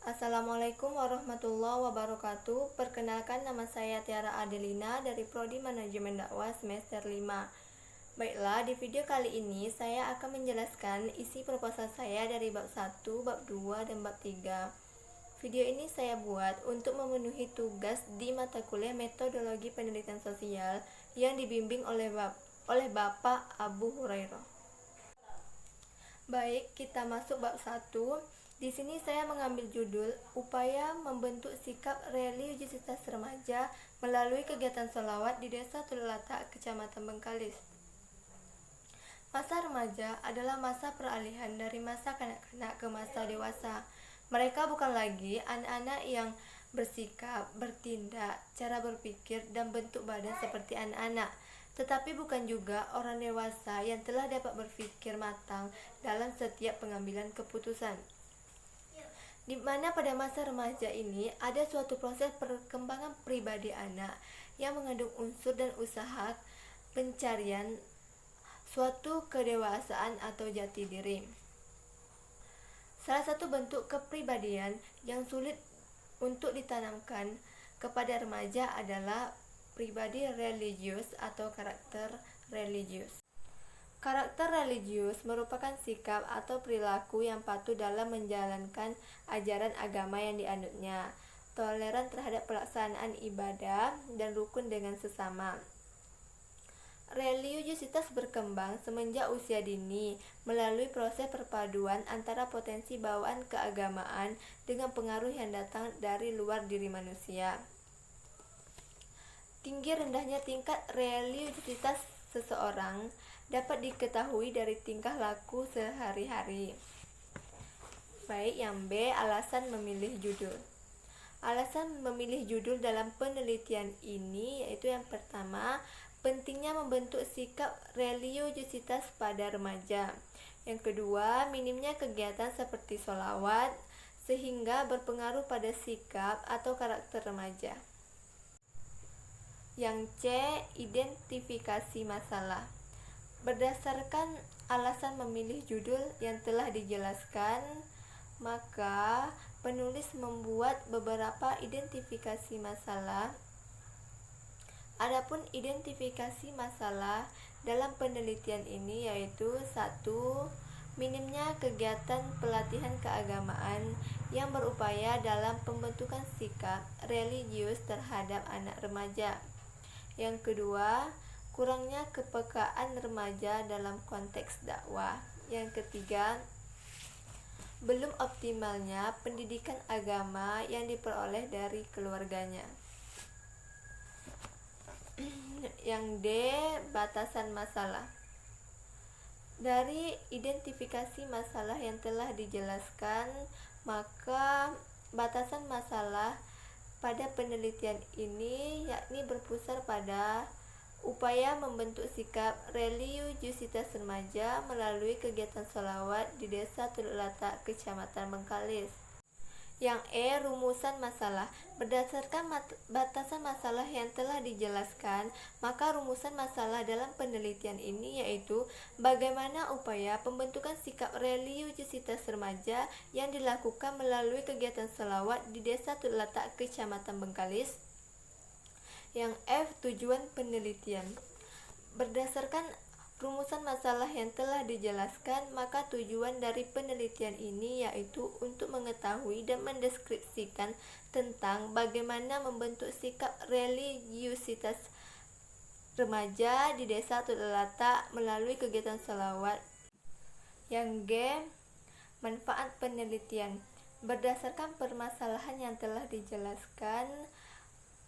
Assalamualaikum warahmatullahi wabarakatuh. Perkenalkan, nama saya Tiara Adelina dari Prodi Manajemen Dakwah semester 5. Baiklah, di video kali ini saya akan menjelaskan isi proposal saya dari bab 1, bab 2, dan bab 3. Video ini saya buat untuk memenuhi tugas di mata kuliah Metodologi Penelitian Sosial yang dibimbing oleh Bapak Abu Hurairah. Baik, kita masuk bab 1. Di sini saya mengambil judul Upaya Membentuk Sikap Religiusitas Remaja melalui kegiatan sholawat di Desa Tululata, Kecamatan Bengkalis. Masa remaja adalah masa peralihan dari masa kanak-kanak ke masa dewasa. Mereka bukan lagi anak-anak yang bersikap, bertindak, cara berpikir, dan bentuk badan seperti anak-anak, tetapi bukan juga orang dewasa yang telah dapat berpikir matang dalam setiap pengambilan keputusan. Di mana pada masa remaja ini ada suatu proses perkembangan pribadi anak yang mengandung unsur dan usaha pencarian suatu kedewasaan atau jati diri. Salah satu bentuk kepribadian yang sulit untuk ditanamkan kepada remaja adalah pribadi religius atau karakter religius. Karakter religius merupakan sikap atau perilaku yang patuh dalam menjalankan ajaran agama yang dianutnya, toleran terhadap pelaksanaan ibadah, dan rukun dengan sesama. Religiusitas berkembang semenjak usia dini melalui proses perpaduan antara potensi bawaan keagamaan dengan pengaruh yang datang dari luar diri manusia. Tinggi rendahnya tingkat religiusitas seseorang dapat diketahui dari tingkah laku sehari-hari. Baik, yang B, alasan memilih judul. Alasan memilih judul dalam penelitian ini yaitu yang pertama, pentingnya membentuk sikap religiusitas pada remaja. Yang kedua, minimnya kegiatan seperti sholawat sehingga berpengaruh pada sikap atau karakter remaja. Yang C, identifikasi masalah. Berdasarkan alasan memilih judul yang telah dijelaskan, maka penulis membuat beberapa identifikasi masalah. Adapun identifikasi masalah dalam penelitian ini yaitu 1. Minimnya kegiatan pelatihan keagamaan yang berupaya dalam pembentukan sikap religius terhadap anak remaja. Yang kedua, kurangnya kepekaan remaja dalam konteks dakwah. Yang ketiga, belum optimalnya pendidikan agama yang diperoleh dari keluarganya. Yang D, batasan masalah. Dari identifikasi masalah yang telah dijelaskan, maka batasan masalah pada penelitian ini yakni berpusat pada upaya membentuk sikap religiusitas remaja melalui kegiatan sholawat di Desa Tululata, Kecamatan Bengkalis. Yang E, rumusan masalah. Berdasarkan batasan masalah yang telah dijelaskan, maka rumusan masalah dalam penelitian ini yaitu bagaimana upaya pembentukan sikap religiusitas remaja yang dilakukan melalui kegiatan sholawat di Desa Tululata, Kecamatan Bengkalis. Yang F, tujuan penelitian. Berdasarkan rumusan masalah yang telah dijelaskan, maka tujuan dari penelitian ini yaitu untuk mengetahui dan mendeskripsikan tentang bagaimana membentuk sikap religiusitas remaja di Desa Tululata melalui kegiatan sholawat. Yang G, manfaat penelitian. Berdasarkan permasalahan yang telah dijelaskan,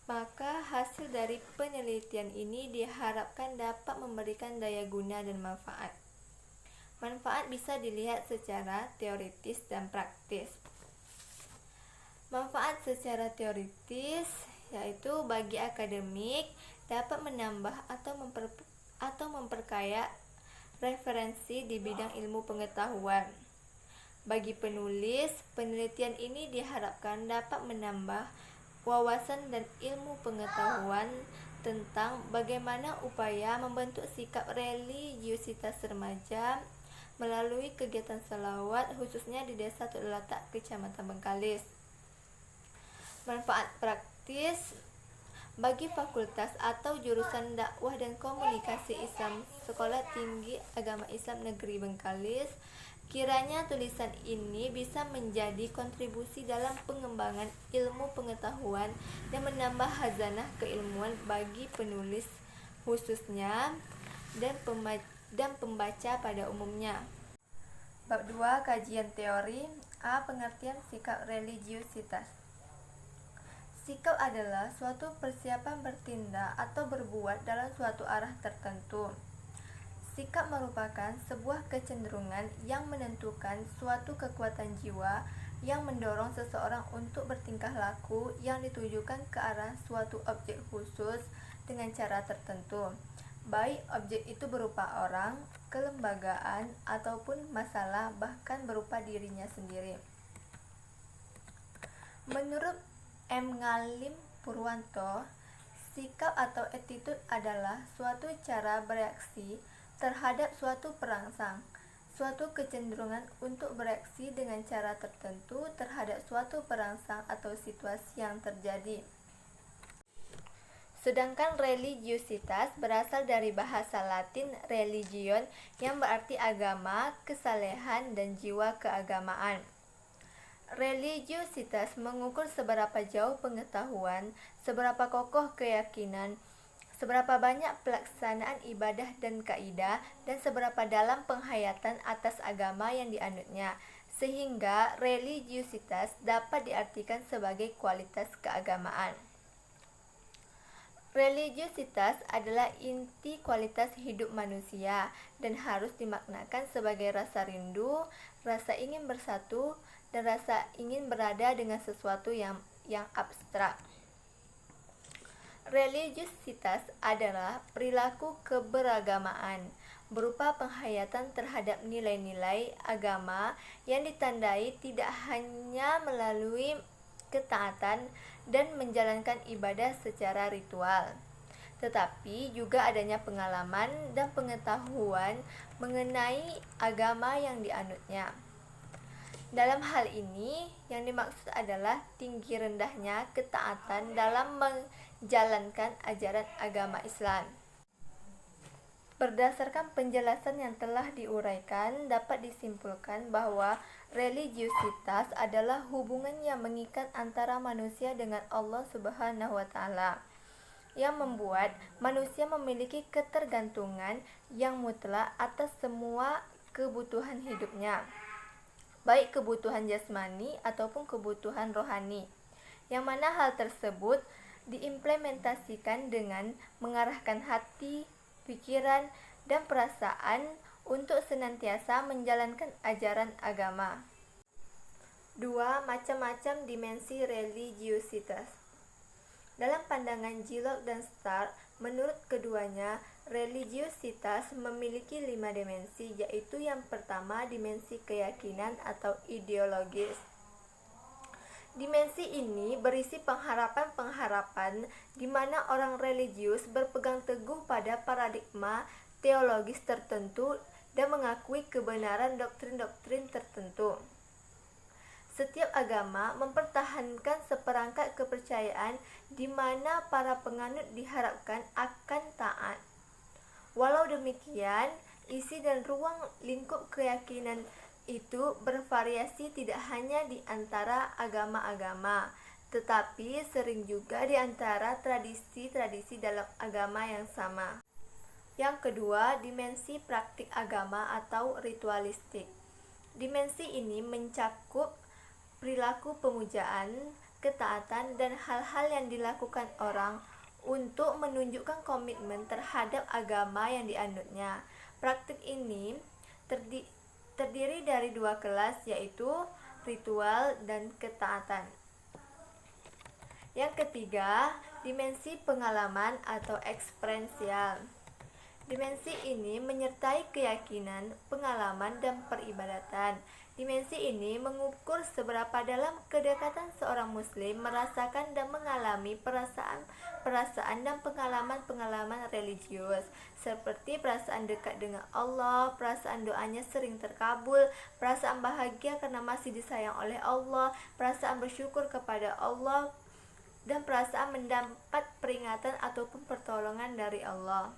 maka hasil dari penelitian ini diharapkan dapat memberikan daya guna dan manfaat. Manfaat bisa dilihat secara teoritis dan praktis. Manfaat secara teoritis yaitu bagi akademik dapat menambah atau memperkaya referensi di bidang ilmu pengetahuan. Bagi penulis, penelitian ini diharapkan dapat menambah wawasan dan ilmu pengetahuan tentang bagaimana upaya membentuk sikap religiusitas remaja melalui kegiatan sholawat khususnya di Desa Tululata, Kecamatan Bengkalis. Manfaat praktis bagi fakultas atau jurusan dakwah dan komunikasi Islam Sekolah Tinggi Agama Islam Negeri Bengkalis, kiranya tulisan ini bisa menjadi kontribusi dalam pengembangan ilmu pengetahuan dan menambah khazanah keilmuan bagi penulis khususnya dan pembaca pada umumnya. Bab 2. Kajian teori. A. Pengertian sikap religiusitas. Sikap adalah suatu persiapan bertindak atau berbuat dalam suatu arah tertentu. Sikap merupakan sebuah kecenderungan yang menentukan suatu kekuatan jiwa yang mendorong seseorang untuk bertingkah laku yang ditujukan ke arah suatu objek khusus dengan cara tertentu, baik objek itu berupa orang, kelembagaan, ataupun masalah, bahkan berupa dirinya sendiri. Menurut M. Ngalim Purwanto, sikap atau attitude adalah suatu cara bereaksi terhadap suatu perangsang, suatu kecenderungan untuk bereaksi dengan cara tertentu terhadap suatu perangsang atau situasi yang terjadi. Sedangkan religiusitas berasal dari bahasa Latin religion yang berarti agama, kesalehan, dan jiwa keagamaan. Religiusitas mengukur seberapa jauh pengetahuan, seberapa kokoh keyakinan, seberapa banyak pelaksanaan ibadah dan kaidah, dan seberapa dalam penghayatan atas agama yang dianutnya, sehingga religiusitas dapat diartikan sebagai kualitas keagamaan. Religiusitas adalah inti kualitas hidup manusia dan harus dimaknakan sebagai rasa rindu, rasa ingin bersatu, dan rasa ingin berada dengan sesuatu yang abstrak. Religiusitas adalah perilaku keberagamaan berupa penghayatan terhadap nilai-nilai agama yang ditandai tidak hanya melalui ketaatan dan menjalankan ibadah secara ritual, tetapi juga adanya pengalaman dan pengetahuan mengenai agama yang dianutnya. Dalam hal ini, yang dimaksud adalah tinggi rendahnya ketaatan dalam menjalankan ajaran agama Islam. Berdasarkan penjelasan yang telah diuraikan, dapat disimpulkan bahwa religiusitas adalah hubungan yang mengikat antara manusia dengan Allah Subhanahu wa Ta'ala, yang membuat manusia memiliki ketergantungan yang mutlak atas semua kebutuhan hidupnya, baik kebutuhan jasmani ataupun kebutuhan rohani, yang mana hal tersebut diimplementasikan dengan mengarahkan hati, pikiran, dan perasaan untuk senantiasa menjalankan ajaran agama. 2. Macam-macam dimensi religiusitas. Dalam pandangan Gillock dan Stark, menurut keduanya, religiusitas memiliki 5 dimensi, yaitu yang pertama dimensi keyakinan atau ideologis. Dimensi ini berisi pengharapan-pengharapan di mana orang religius berpegang teguh pada paradigma teologis tertentu dan mengakui kebenaran doktrin-doktrin tertentu. Setiap agama mempertahankan seperangkat kepercayaan di mana para penganut diharapkan akan taat. Walau demikian, isi dan ruang lingkup keyakinan itu bervariasi tidak hanya di antara agama-agama, tetapi sering juga di antara tradisi-tradisi dalam agama yang sama. Yang kedua, dimensi praktik agama atau ritualistik. Dimensi ini mencakup perilaku pemujaan, ketaatan, dan hal-hal yang dilakukan orang untuk menunjukkan komitmen terhadap agama yang dianutnya. Praktik ini terdiri dari 2 kelas, yaitu ritual dan ketaatan. Yang ketiga, dimensi pengalaman atau eksperiensial. Dimensi ini menyertai keyakinan, pengalaman, dan peribadatan. Dimensi ini mengukur seberapa dalam kedekatan seorang muslim merasakan dan mengalami perasaan dan pengalaman-pengalaman religius, seperti perasaan dekat dengan Allah, perasaan doanya sering terkabul, perasaan bahagia karena masih disayang oleh Allah, perasaan bersyukur kepada Allah, dan perasaan mendapat peringatan ataupun pertolongan dari Allah.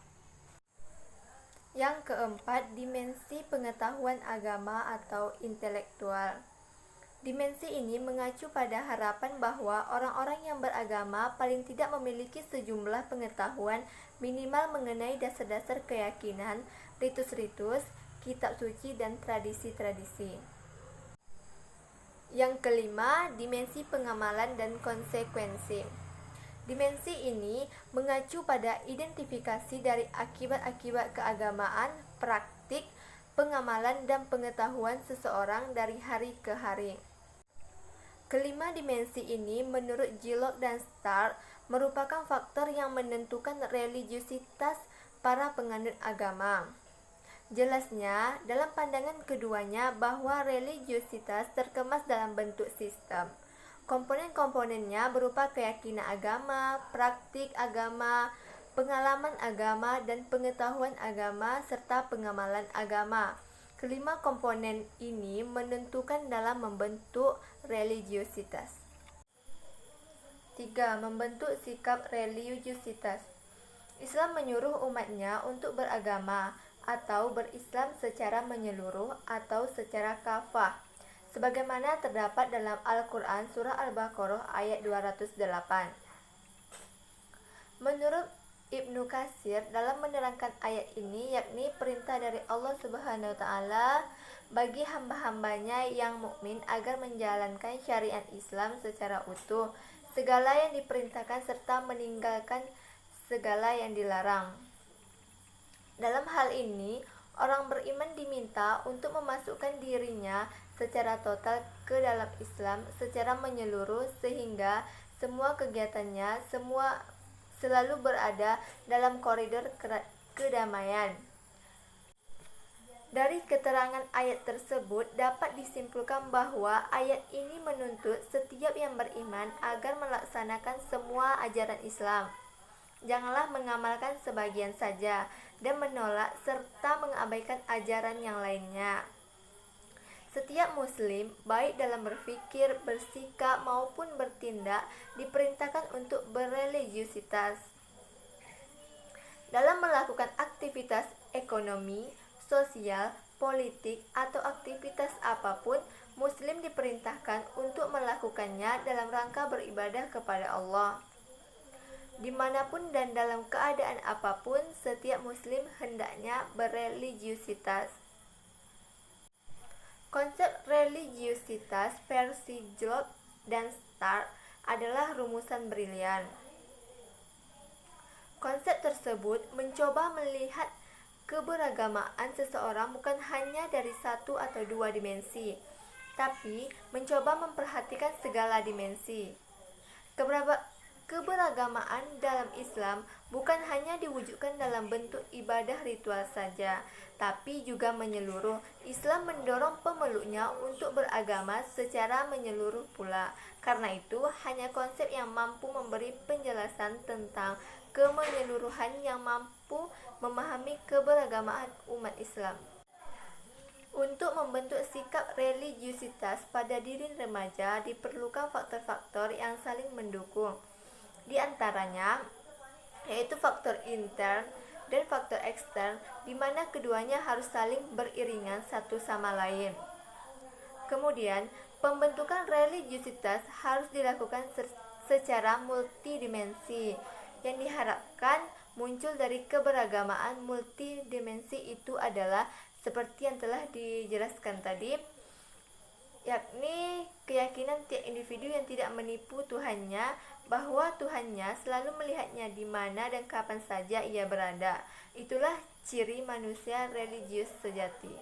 Yang keempat, dimensi pengetahuan agama atau intelektual. Dimensi ini mengacu pada harapan bahwa orang-orang yang beragama paling tidak memiliki sejumlah pengetahuan minimal mengenai dasar-dasar keyakinan, ritus-ritus, kitab suci, dan tradisi-tradisi. Yang kelima, dimensi pengamalan dan konsekuensi. Dimensi ini mengacu pada identifikasi dari akibat-akibat keagamaan, praktik, pengamalan, dan pengetahuan seseorang dari hari ke hari. Kelima dimensi ini menurut Gillock dan Stark merupakan faktor yang menentukan religiusitas para penganut agama. Jelasnya, dalam pandangan keduanya bahwa religiusitas terkemas dalam bentuk sistem. Komponen-komponennya berupa keyakinan agama, praktik agama, pengalaman agama, dan pengetahuan agama, serta pengamalan agama. Kelima komponen ini menentukan dalam membentuk religiusitas. 3. Membentuk sikap religiusitas. Islam menyuruh umatnya untuk beragama atau berislam secara menyeluruh atau secara kafah, sebagaimana terdapat dalam Al-Quran Surah Al-Baqarah ayat 208. Menurut Ibnu Katsir dalam menerangkan ayat ini, yakni perintah dari Allah Subhanahu wa taala bagi hamba-hambanya yang mukmin agar menjalankan syariat Islam secara utuh, segala yang diperintahkan serta meninggalkan segala yang dilarang. Dalam hal ini, orang beriman diminta untuk memasukkan dirinya secara total ke dalam Islam secara menyeluruh, sehingga semua kegiatannya selalu berada dalam koridor kedamaian. Dari keterangan ayat tersebut dapat disimpulkan bahwa ayat ini menuntut setiap yang beriman agar melaksanakan semua ajaran Islam. Janganlah mengamalkan sebagian saja dan menolak serta mengabaikan ajaran yang lainnya. Setiap muslim, baik dalam berpikir, bersikap, maupun bertindak, diperintahkan untuk berreligiusitas. Dalam melakukan aktivitas ekonomi, sosial, politik, atau aktivitas apapun, muslim diperintahkan untuk melakukannya dalam rangka beribadah kepada Allah. Dimanapun dan dalam keadaan apapun, setiap muslim hendaknya berreligiusitas. Konsep religiusitas versi Gillock dan Stark adalah rumusan brilian. Konsep tersebut mencoba melihat keberagamaan seseorang bukan hanya dari satu atau dua dimensi, tapi mencoba memperhatikan segala dimensi. Keberagamaan dalam Islam bukan hanya diwujudkan dalam bentuk ibadah ritual saja, tapi juga menyeluruh. Islam mendorong pemeluknya untuk beragama secara menyeluruh pula. Karena itu, hanya konsep yang mampu memberi penjelasan tentang kemenyeluruhan yang mampu memahami keberagamaan umat Islam. Untuk membentuk sikap religiusitas pada diri remaja diperlukan faktor-faktor yang saling mendukung. Di antaranya yaitu faktor intern dan faktor ekstern, di mana keduanya harus saling beriringan satu sama lain. Kemudian, pembentukan religiusitas harus dilakukan secara multidimensi, yang diharapkan muncul dari keberagamaan multidimensi itu adalah seperti yang telah dijelaskan tadi, yakni keyakinan tiap individu yang tidak menipu Tuhannya, bahwa Tuhannya selalu melihatnya di mana dan kapan saja ia berada. Itulah ciri manusia religius sejati.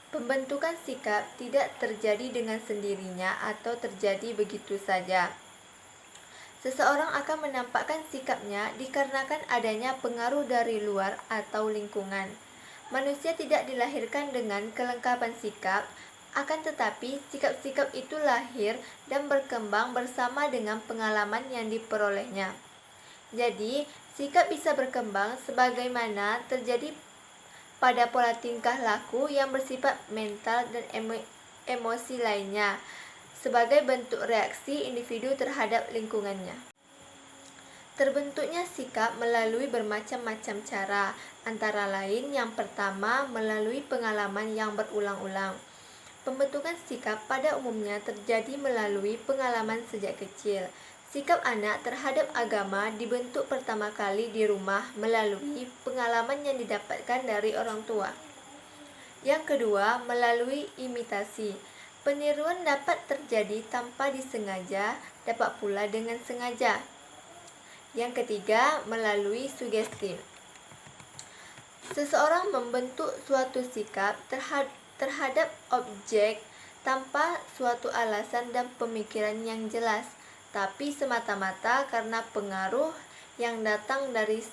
Pembentukan sikap tidak terjadi dengan sendirinya atau terjadi begitu saja. Seseorang akan menampakkan sikapnya dikarenakan adanya pengaruh dari luar atau lingkungan. Manusia tidak dilahirkan dengan kelengkapan sikap, akan tetapi sikap-sikap itu lahir dan berkembang bersama dengan pengalaman yang diperolehnya. Jadi, sikap bisa berkembang sebagaimana terjadi pada pola tingkah laku yang bersifat mental dan emosi lainnya. sebagai bentuk reaksi individu terhadap lingkungannya. Terbentuknya sikap melalui bermacam-macam cara, antara lain yang pertama melalui pengalaman yang berulang-ulang. Pembentukan sikap pada umumnya terjadi melalui pengalaman sejak kecil. Sikap anak terhadap agama dibentuk pertama kali di rumah melalui pengalaman yang didapatkan dari orang tua. Yang kedua, melalui imitasi. Peniruan dapat terjadi tanpa disengaja, dapat pula dengan sengaja. Yang ketiga, melalui sugesti. Seseorang membentuk suatu sikap terhadap objek tanpa suatu alasan dan pemikiran yang jelas, tapi semata-mata karena pengaruh yang datang dari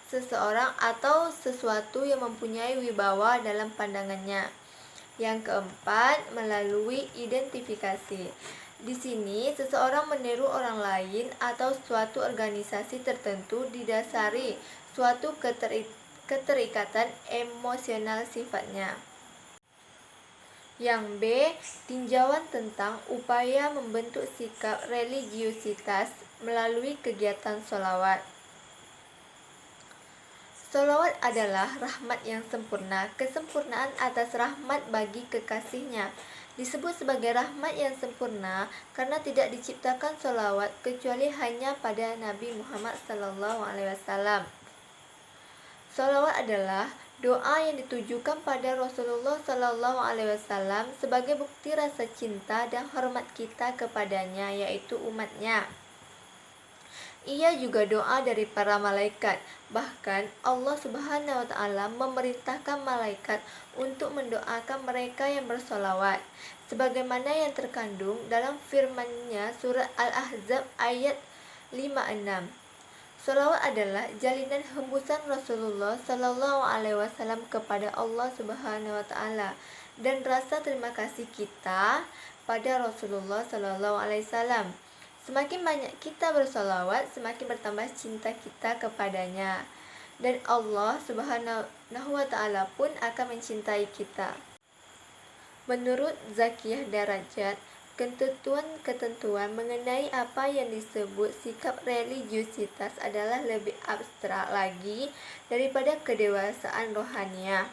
seseorang atau sesuatu yang mempunyai wibawa dalam pandangannya. Yang keempat, melalui identifikasi. Di sini, seseorang meniru orang lain atau suatu organisasi tertentu didasari suatu keterikatan emosional sifatnya. Yang B, tinjauan tentang upaya membentuk sikap religiusitas melalui kegiatan sholawat. Sholawat adalah rahmat yang sempurna, kesempurnaan atas rahmat bagi kekasihnya. Disebut sebagai rahmat yang sempurna karena tidak diciptakan sholawat kecuali hanya pada Nabi Muhammad SAW. Sholawat adalah doa yang ditujukan pada Rasulullah SAW sebagai bukti rasa cinta dan hormat kita kepadanya, yaitu umatnya. Ia juga doa dari para malaikat. Bahkan Allah Subhanahu wa Ta'ala memerintahkan malaikat untuk mendoakan mereka yang bersolawat, sebagaimana yang terkandung dalam firman-Nya surat Al-Ahzab ayat 56. Sholawat adalah jalinan hembusan Rasulullah SAW kepada Allah Subhanahu wa Ta'ala dan rasa terima kasih kita pada Rasulullah SAW. Semakin banyak kita bersolawat, semakin bertambah cinta kita kepadanya, dan Allah Subhanahu wa Ta'ala pun akan mencintai kita. Menurut Zakiyah Darajat, ketentuan mengenai apa yang disebut sikap religiusitas adalah lebih abstrak lagi daripada kedewasaan rohaniah.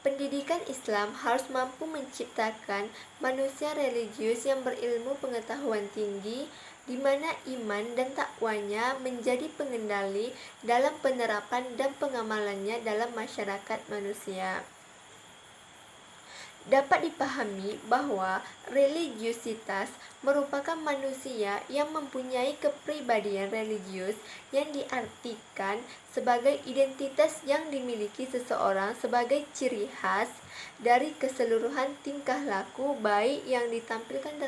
Pendidikan Islam harus mampu menciptakan manusia religius yang berilmu pengetahuan tinggi, di mana iman dan takwanya menjadi pengendali dalam penerapan dan pengamalannya dalam masyarakat manusia. Dapat dipahami bahwa religiusitas merupakan manusia yang mempunyai kepribadian religius yang diartikan sebagai identitas yang dimiliki seseorang sebagai ciri khas dari keseluruhan tingkah laku baik yang ditampilkan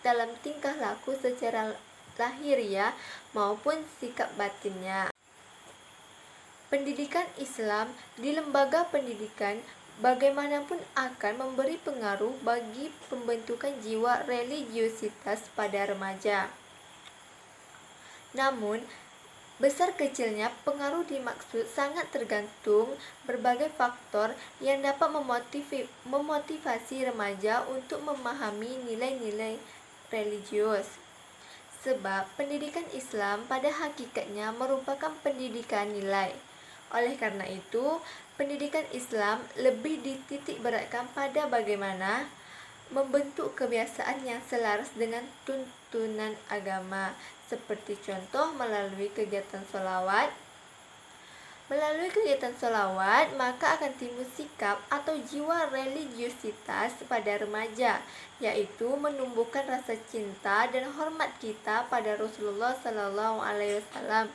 dalam tingkah laku secara lahiriah maupun sikap batinnya. Pendidikan Islam di lembaga pendidikan bagaimanapun akan memberi pengaruh bagi pembentukan jiwa religiusitas pada remaja. Namun, besar kecilnya pengaruh dimaksud sangat tergantung berbagai faktor yang dapat memotivasi remaja untuk memahami nilai-nilai religius. Sebab pendidikan Islam pada hakikatnya merupakan pendidikan nilai. Oleh karena itu, pendidikan Islam lebih dititik beratkan pada bagaimana membentuk kebiasaan yang selaras dengan tuntunan agama, seperti contoh melalui kegiatan sholawat. Melalui kegiatan sholawat, maka akan timbul sikap atau jiwa religiusitas pada remaja, yaitu menumbuhkan rasa cinta dan hormat kita pada Rasulullah SAW.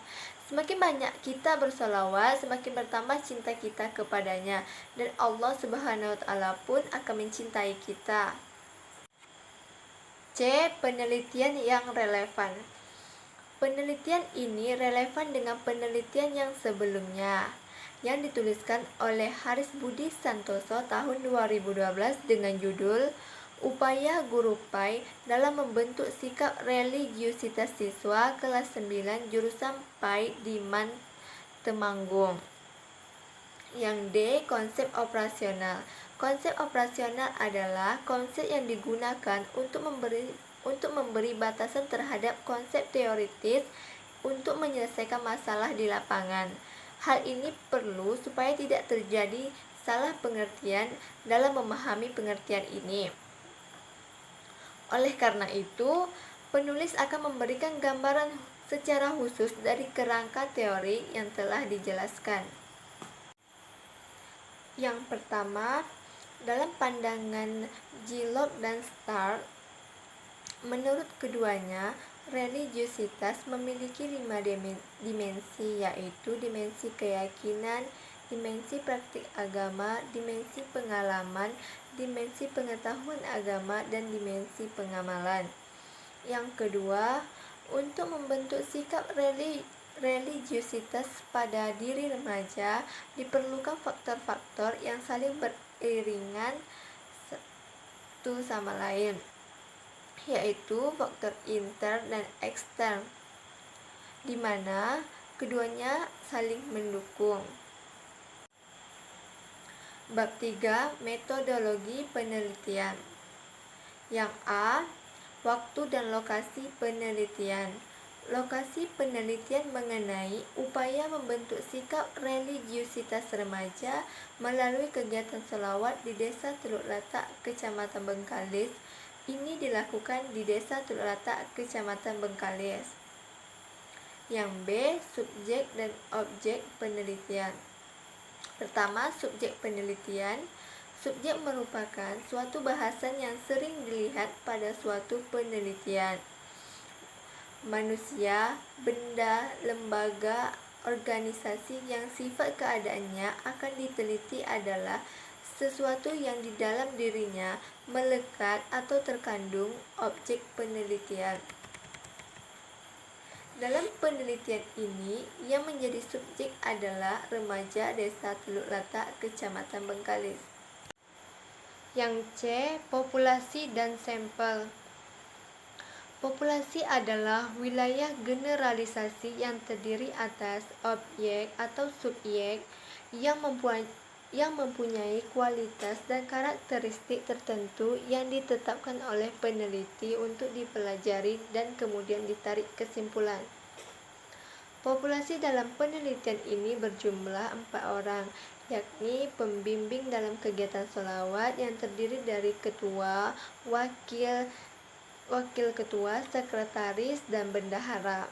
Semakin banyak kita bersolawat, semakin bertambah cinta kita kepadanya, dan Allah Subhanahu wa Ta'ala pun akan mencintai kita. C. Penelitian yang relevan. Penelitian ini relevan dengan penelitian yang sebelumnya, yang dituliskan oleh Haris Budi Santoso tahun 2012 dengan judul Upaya Guru PAI dalam membentuk sikap religiusitas siswa kelas 9 jurusan PAI di MAN Temanggung. Yang D. Konsep operasional. Konsep operasional adalah konsep yang digunakan untuk memberi batasan terhadap konsep teoritis untuk menyelesaikan masalah di lapangan. Hal ini perlu supaya tidak terjadi salah pengertian dalam memahami pengertian ini. Oleh karena itu, penulis akan memberikan gambaran secara khusus dari kerangka teori yang telah dijelaskan. Yang pertama, dalam pandangan Gillock dan Stark, menurut keduanya, religiusitas memiliki 5 dimensi, yaitu dimensi keyakinan, dimensi praktik agama, dimensi pengalaman, dimensi pengetahuan agama, dan dimensi pengamalan. Yang kedua, untuk membentuk sikap religiusitas pada diri remaja diperlukan faktor-faktor yang saling beriringan satu sama lain, yaitu faktor intern dan ekstern, di mana keduanya saling mendukung. Bab 3. Metodologi penelitian. Yang A. Waktu dan lokasi penelitian. Lokasi penelitian mengenai upaya membentuk sikap religiusitas remaja melalui kegiatan sholawat di Desa Teluk Latak, Kecamatan Bengkalis. Ini dilakukan di Desa Teluk Latak, Kecamatan Bengkalis. Yang B. Subjek dan objek penelitian. Pertama, subjek penelitian. Subjek merupakan suatu bahasan yang sering dilihat pada suatu penelitian. Manusia, benda, lembaga, organisasi yang sifat keadaannya akan diteliti adalah sesuatu yang di dalam dirinya melekat atau terkandung objek penelitian. Dalam penelitian ini, yang menjadi subjek adalah remaja Desa Teluk Latak, Kecamatan Bengkalis. Yang C. Populasi dan sampel. Populasi adalah wilayah generalisasi yang terdiri atas objek atau subjek yang mempunyai kualitas dan karakteristik tertentu yang ditetapkan oleh peneliti untuk dipelajari dan kemudian ditarik kesimpulan. Populasi dalam penelitian ini berjumlah 4 orang, yakni pembimbing dalam kegiatan sholawat yang terdiri dari ketua, wakil ketua, sekretaris, dan bendahara.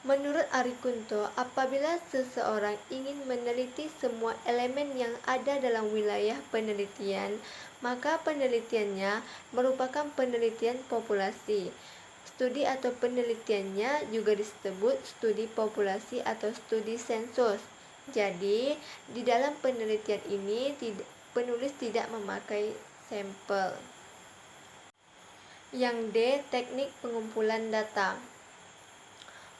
Menurut Ari Kunto, apabila seseorang ingin meneliti semua elemen yang ada dalam wilayah penelitian, maka penelitiannya merupakan penelitian populasi. Studi atau penelitiannya juga disebut studi populasi atau studi sensus. Jadi, di dalam penelitian ini penulis tidak memakai sampel. Yang D. Teknik pengumpulan data.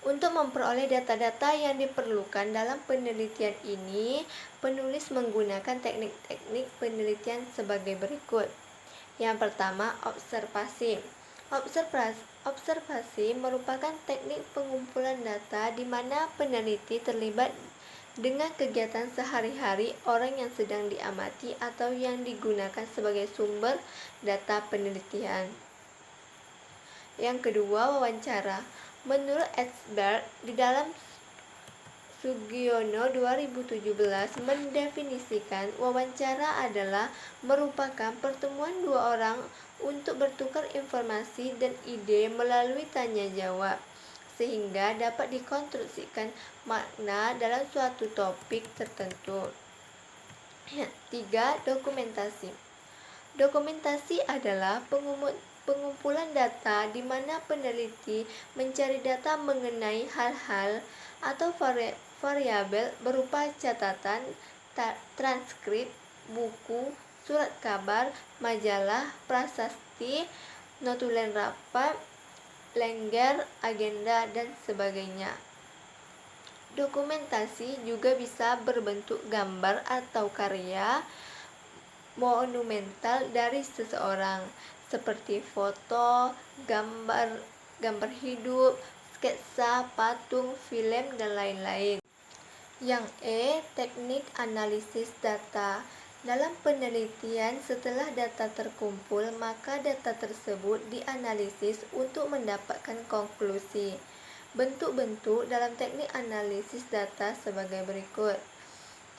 Untuk memperoleh data-data yang diperlukan dalam penelitian ini, penulis menggunakan teknik-teknik penelitian sebagai berikut. Yang pertama, observasi. Observasi merupakan teknik pengumpulan data di mana peneliti terlibat dengan kegiatan sehari-hari orang yang sedang diamati atau yang digunakan sebagai sumber data penelitian. Yang kedua, wawancara. Menurut Edsberg, di dalam Sugiono 2017 mendefinisikan wawancara adalah merupakan pertemuan dua orang untuk bertukar informasi dan ide melalui tanya jawab, sehingga dapat dikonstruksikan makna dalam suatu topik tertentu. 3. Dokumentasi. Dokumentasi adalah pengumpulan data di mana peneliti mencari data mengenai hal-hal atau variabel berupa catatan, transkrip, buku, surat kabar, majalah, prasasti, notulen rapat, lengger, agenda, dan sebagainya. Dokumentasi juga bisa berbentuk gambar atau karya monumental dari seseorang, seperti foto, gambar hidup, sketsa, patung, film, dan lain-lain. Yang E. Teknik analisis data. Dalam penelitian, setelah data terkumpul, maka data tersebut dianalisis untuk mendapatkan konklusi. Bentuk-bentuk dalam teknik analisis data sebagai berikut.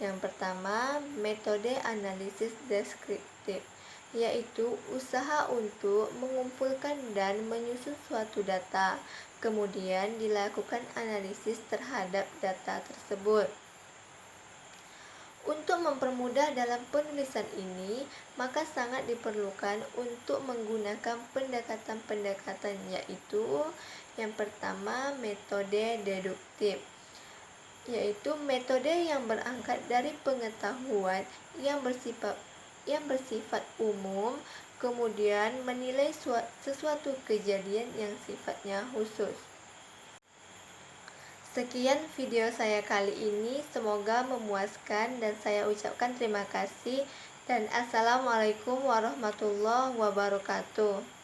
Yang pertama, metode analisis deskriptif, yaitu usaha untuk mengumpulkan dan menyusun suatu data, kemudian dilakukan analisis terhadap data tersebut. Untuk mempermudah dalam penulisan ini, maka sangat diperlukan untuk menggunakan pendekatan-pendekatan, yaitu yang pertama, metode deduktif, yaitu metode yang berangkat dari pengetahuan yang bersifat umum, kemudian menilai sesuatu kejadian yang sifatnya khusus. Sekian video saya kali ini, semoga memuaskan dan saya ucapkan terima kasih dan assalamualaikum warahmatullahi wabarakatuh.